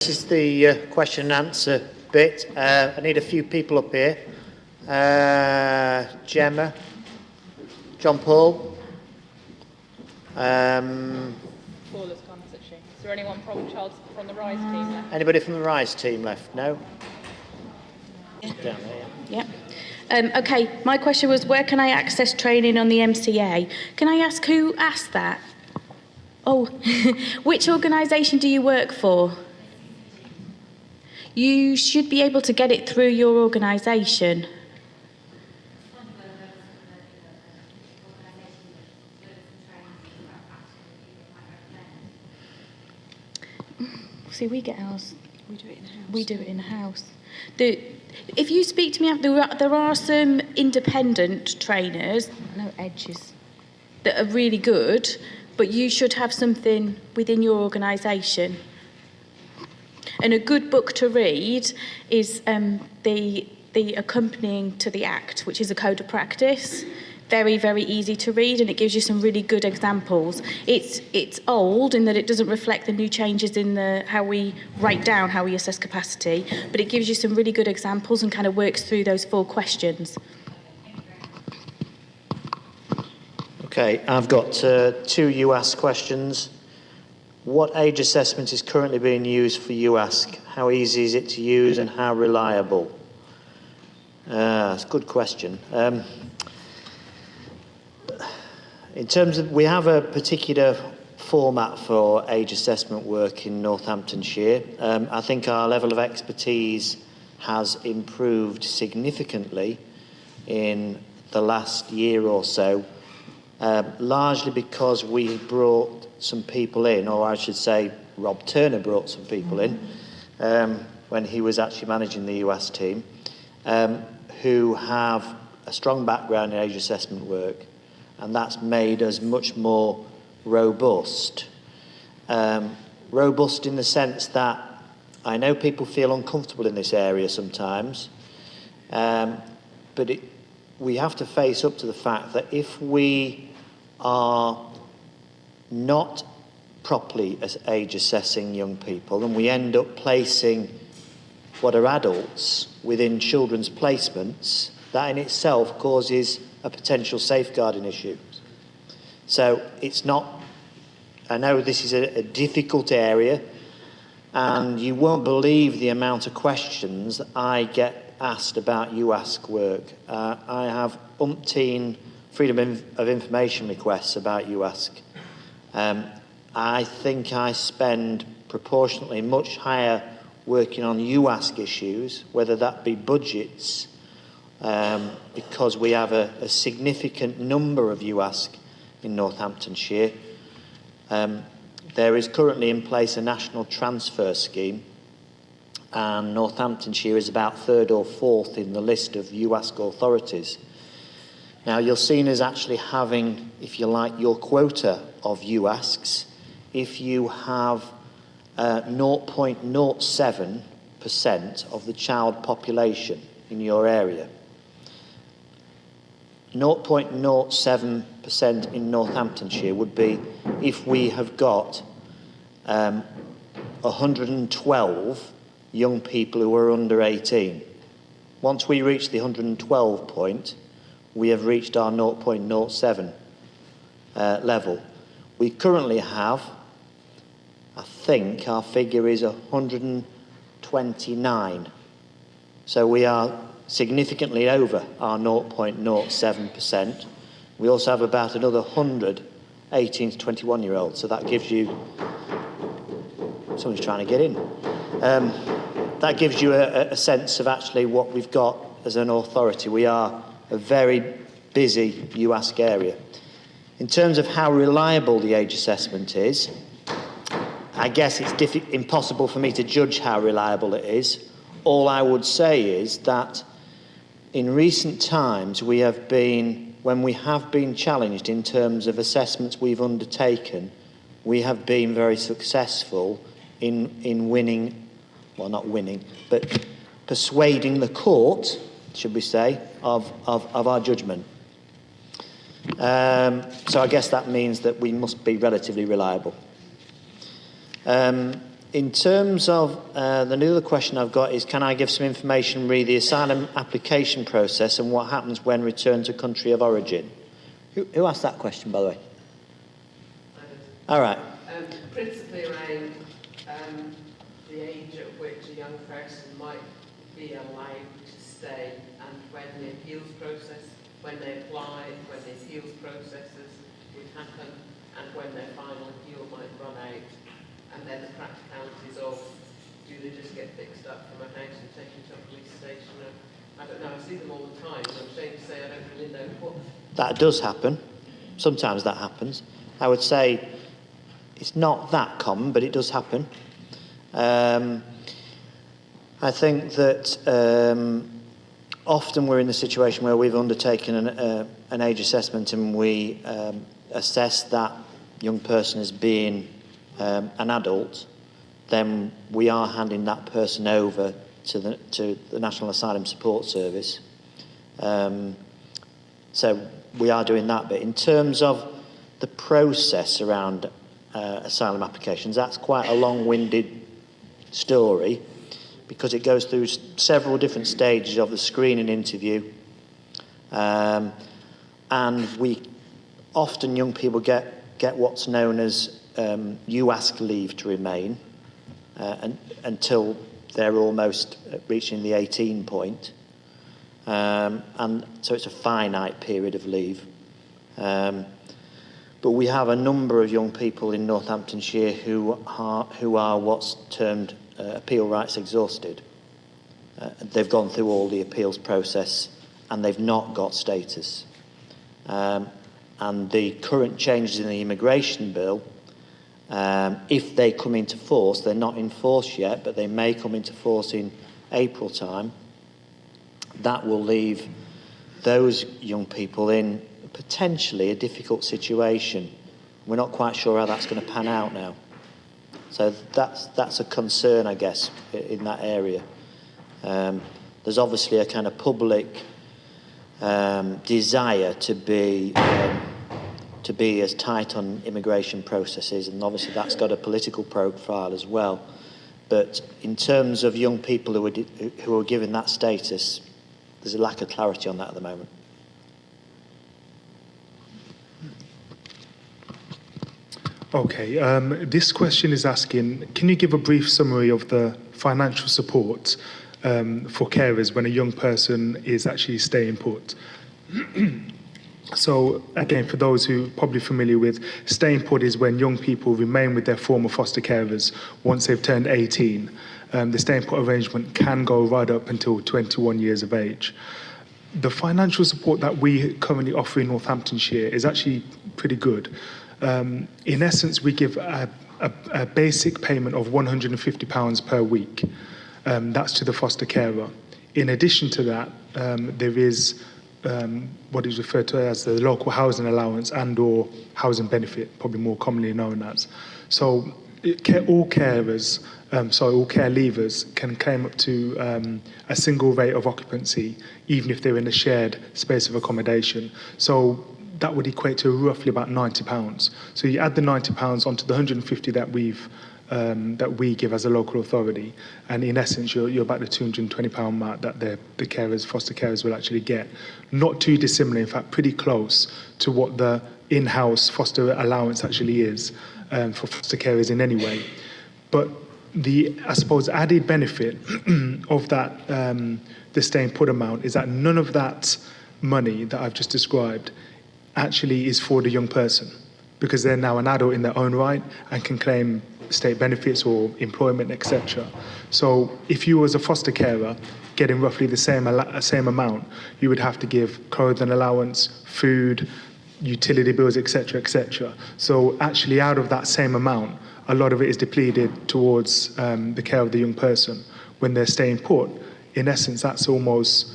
This is the question and answer bit. I need a few people up here. Gemma, John Paul. Paula's gone, isn't she? Is there anyone from the Rise team left? Anybody from the Rise team left? No? Yeah. Down there, yeah. Okay, my question was, where can I access training on the MCA? Can I ask who asked that? Oh, which organisation do you work for? You should be able to get it through your organisation. See, we get ours. We do it in-house. We do it in-house. If you speak to me, there are some independent trainers, I know Edges, that are really good, but you should have something within your organisation. And a good book to read is the accompanying to the Act, which is a code of practice. Very, very easy to read, and it gives you some really good examples. It's old in that it doesn't reflect the new changes in how we write down how we assess capacity, but it gives you some really good examples and kind of works through those 4 questions. Okay, I've got 2 UASC questions. What age assessment is currently being used for UASC? How easy is it to use and how reliable? That's a good question. In terms of, we have a particular format for age assessment work in Northamptonshire. I think our level of expertise has improved significantly in the last year or so, largely because we brought some people in, or I should say Rob Turner brought some people in when he was actually managing the US team, who have a strong background in age assessment work, and that's made us much more robust. Robust in the sense that I know people feel uncomfortable in this area sometimes, but we have to face up to the fact that if we are not properly age assessing young people and we end up placing what are adults within children's placements, that in itself causes a potential safeguarding issue. So it's not, I know this is a difficult area, and you won't believe the amount of questions that I get asked about UASC work. I have umpteen freedom of information requests about UASC. I think I spend proportionately much higher working on UASC issues, whether that be budgets, because we have a significant number of UASC in Northamptonshire. There is currently in place a national transfer scheme, and Northamptonshire is about 3rd or 4th in the list of UASC authorities. Now, you're seen as actually having, if you like, your quota of UASCs if you have 0.07% of the child population in your area. 0.07% in Northamptonshire would be if we have got 112 young people who are under 18. Once we reach the 112 point, we have reached our 0.07 level. We currently have, I think our figure is 129. So we are significantly over our 0.07%. We also have about another 100 18 to 21 year olds. So that gives you, someone's trying to get in. That gives you a sense of actually what we've got as an authority. We are a very busy UASC area. In terms of how reliable the age assessment is, I guess it's impossible for me to judge how reliable it is. All I would say is that in recent times we have been, when we have been challenged in terms of assessments we've undertaken, we have been very successful in winning, well, not winning, but persuading the court, should we say, of our judgment. So I guess that means that we must be relatively reliable. In terms of the other question I've got is, can I give some information re the asylum application process and what happens when returned to country of origin? Who asked that question, by the way? All right. Principally around the age at which a young person might be allowed to stay, and when the appeals process, when they apply, when the appeals processes would happen, and when their final appeal might run out, and then the practicalities of, do they just get fixed up from a house and taken to a police station? I don't know, I see them all the time, and I'm ashamed to say I don't really know what. That does happen. Sometimes that happens. I would say it's not that common, but it does happen. I think that often we're in the situation where we've undertaken an age assessment and we assess that young person as being an adult, then we are handing that person over to the National Asylum Support Service. So we are doing that bit. In terms of the process around asylum applications, that's quite a long-winded story because it goes through several different stages of the screening interview, and we often young people get what's known as you ask leave to remain until they're almost reaching the 18 point, and so it's a finite period of leave. But we have a number of young people in Northamptonshire who are what's termed appeal rights exhausted. They've gone through all the appeals process and they've not got status. And the current changes in the immigration bill, if they come into force, they're not in force yet, but they may come into force in April time, that will leave those young people in potentially a difficult situation. We're not quite sure how that's going to pan out now. So that's a concern, I guess, in that area. There's obviously a kind of public desire to be as tight on immigration processes, and obviously that's got a political profile as well. But in terms of young people who are given that status, there's a lack of clarity on that at the moment. Okay, this question is asking, can you give a brief summary of the financial support for carers when a young person is actually staying put? So, again, for those who are probably familiar with, staying put is when young people remain with their former foster carers once they've turned 18. The staying put arrangement can go right up until 21 years of age. The financial support that we currently offer in Northamptonshire is actually pretty good. In essence, we give a basic payment of £150 per week. That's to the foster carer. In addition to that, there is what is referred to as the local housing allowance and or housing benefit, probably more commonly known as. So all carers, all care leavers can claim up to a single rate of occupancy, even if they're in a shared space of accommodation. So that would equate to roughly about £90. So you add the £90 onto the £150 that we give as a local authority, and in essence you're about the £220 mark that the carers, foster carers, will actually get. Not too dissimilar, in fact pretty close to what the in-house foster allowance actually is for foster carers in any way. But the, I suppose, added benefit of that, the staying put amount, is that none of that money that I've just described actually is for the young person, because they're now an adult in their own right and can claim state benefits or employment, etc. So if you was a foster carer getting roughly the same amount, you would have to give clothing allowance, food, utility bills, etc., etc. So actually out of that same amount, a lot of it is depleted towards the care of the young person. When they're staying put, in essence, that's almost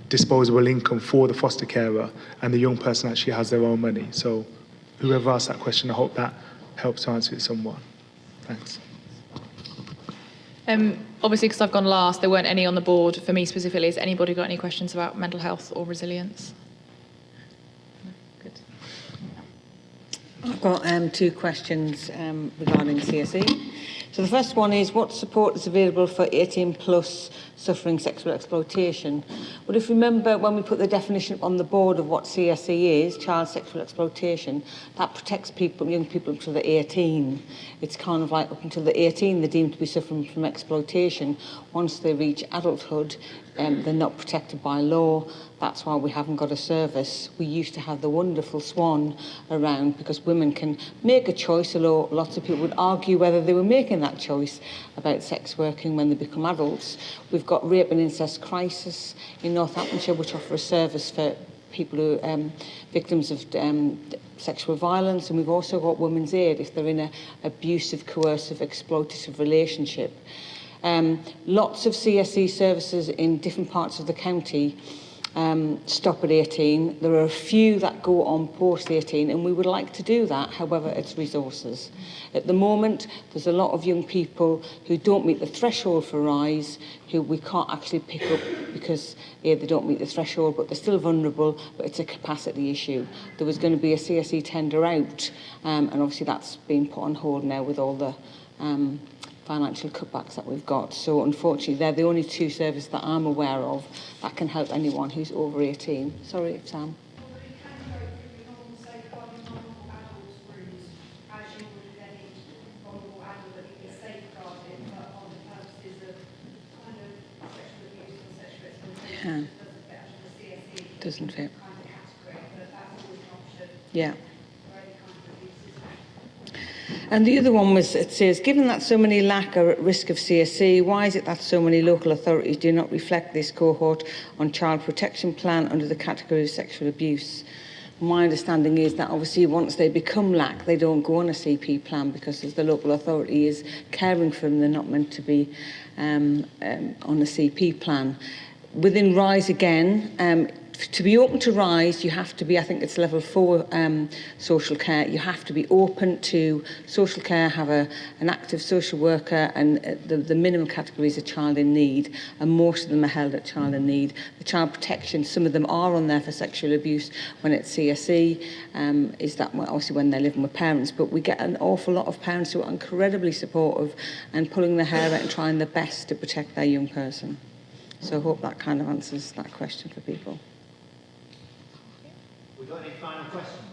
disposable income for the foster carer, and the young person actually has their own money. So whoever asked that question, I hope that helps to answer it somewhat. Thanks. Obviously, because I've gone last, there weren't any on the board for me specifically. Has anybody got any questions about mental health or resilience? No? Good. got two questions regarding CSE. So the first one is, what support is available for 18 plus suffering sexual exploitation? Well, if you remember when we put the definition on the board of what CSE is, child sexual exploitation, that protects people, young people up to the 18. It's kind of like up until the 18 they're deemed to be suffering from exploitation. Once they reach adulthood, they're not protected by law. That's why we haven't got a service. We used to have the wonderful Swan around because women can make a choice, although lots of people would argue whether they were making that choice about sex working when they become adults. We've got Rape and Incest Crisis in Northamptonshire, which offer a service for people who victims of sexual violence, and we've also got Women's Aid if they're in an abusive, coercive, exploitative relationship. Lots of CSE services in different parts of the county stop at 18. There are a few that go on post 18, and we would like to do that, however, it's resources. At the moment, there's a lot of young people who don't meet the threshold for RISE, who we can't actually pick up because they don't meet the threshold, but they're still vulnerable, but it's a capacity issue. There was going to be a CSE tender out, and obviously that's been put on hold now with all the financial cutbacks that we've got. So unfortunately, they're the only two services that I'm aware of that can help anyone who's over 18. Sorry, Sam. Yeah. Doesn't fit. Yeah. And the other one was, it says, given that so many lack are at risk of CSE, why is it that so many local authorities do not reflect this cohort on child protection plan under the category of sexual abuse? My understanding is that obviously once they become LAC, they don't go on a CP plan because as the local authority is caring for them, they're not meant to be on a CP plan. Within RISE again, to be open to RISE, you have to be, I think it's level 4 social care, you have to be open to social care, have an active social worker, and the minimum category is a child in need, and most of them are held at child in need. The child protection, some of them are on there for sexual abuse when it's CSE, is that obviously when they're living with parents, but we get an awful lot of parents who are incredibly supportive and pulling their hair out and trying their best to protect their young person. So I hope that kind of answers that question for people. We got any final questions?